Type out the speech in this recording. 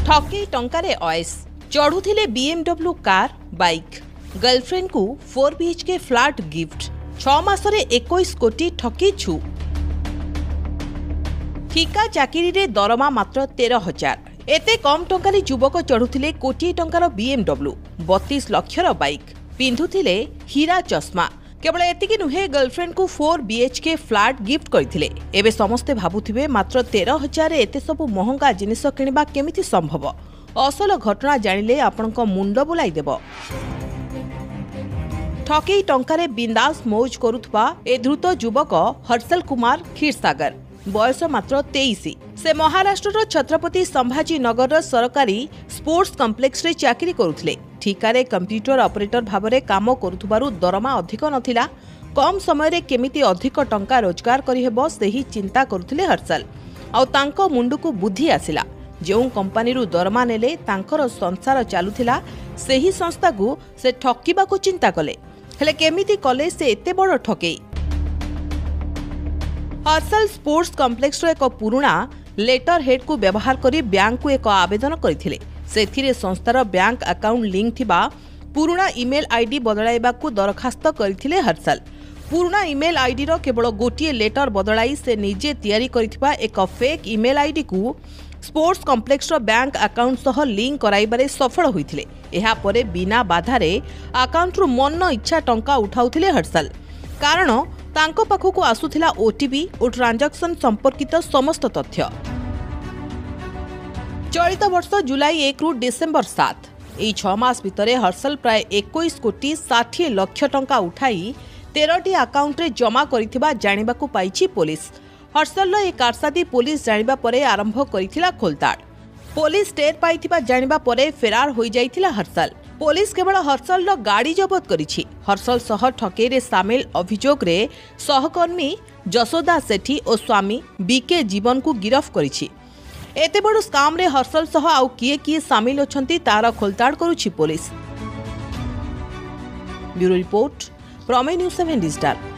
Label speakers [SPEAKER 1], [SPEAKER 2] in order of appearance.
[SPEAKER 1] ठके टंकारे ऑयस चढ़ुथिले BMW car bike girlfriend को 4 BHK flat gift 6 मासरे 21 कोटी ठकी छु। ठिका चाकरी रे दरमा मात्र 13,000 एते कम टंकारे युवक चढ़ुथिले कोटी टंकार बीएमडब्ल्यू 32 लक्षर बाइक पिंधुथिले हीरा चश्मा। केवल एतिकी नुहे गर्लफ्रेंड को 4 BHK फ्लैट गिफ्ट करथिले। एबे समस्ते भाबुथिबे मात्र 13,000 एते सबु महंगा जिनिस किनिबा केमिति संभव। असल घटना जानिले आपनक मुंड बुलाई देबो। ठकेई टंकारे बिंदास मौज करुथबा ए द्रुत युवक हर्षल कुमार क्षीरसागर बयस मात्र 23। से महाराष्ट्र छत्रपति संभाजी नगर सरकारी स्पोर्ट्स कॉम्प्लेक्स रे चाकरी करुथिले। ठिकारे कंप्यूटर ऑपरेटर भाबरे काम करुथबारु दरमा अधिक नथिला। कम समय रे केमिति अधिक टंका रोजगार करिहेबो सेही चिंता करुथिले हर्षल। आउ तांको मुंडुकु बुद्धि आसिला। जो कंपनी रु दरमा नेले तांकर संसार चालुथिला सेही संस्था को से ठकिबा को चिंता कले। हेले केमिति कले से एते बड़ ठकेई। हर्षल स्पोर्ट्स कॉम्प्लेक्स रो एक पुराना लेटर हेड को व्यवहार करी बैंक को एक आवेदन करथिले। सेथिरे संस्थार बैंक अकाउंट लिंक थिबा पुराना ईमेल आईडी बदलाइबा को दरखास्त करथिले हर्षल। पुराना ईमेल आईडी रो केवल गोटिए लेटर बदलाई से निजे तैयारी करथिबा एक फेक ईमेल आईडी को स्पोर्ट्स कॉम्प्लेक्स रो बैंक अकाउंट सह लिंक कराइबारे सफल होइथिले। एहा परे बिना बाधारे अकाउंट रु मन इच्छा टंका उठाउथिले हर्षल। कारण तांको पाखकु आसुथिला ओटीपी और ट्रांजैक्शन संपर्कित समस्त तथ्य। चलित वर्ष जुलाई 1 रु डिसेंबर 7 एई 6 मास भितरे हर्षल प्राय 21 कोटी 60 लक्ष टंका उठाई 13टी अकाउंट रे जमा करिथिबा जानिबाकु पाइछि पुलिस। हर्षल ए कारसादी पुलिस जानिबा परे आरंभ करिथिला खोलताड़। पुलिस टेर पाइथिबा जानिबा परे फेरार होई जाइथिला हर्षल। पुलिस केवल हर्षल गाड़ी जबत करिछि। हर्षल सह ठकेई रे शामिल अभियोग रे सहकर्मी जसोदा सेठी और स्वामी बीके जीवन को गिरफ करिछि। एते बड़ स्काम रे हर्षल सह आउ किए शामिल अछंती तार खोलताड़ करुछि पुलिस। ब्यूरो रिपोर्ट प्रमेय न्यूज 7 डिजिटल।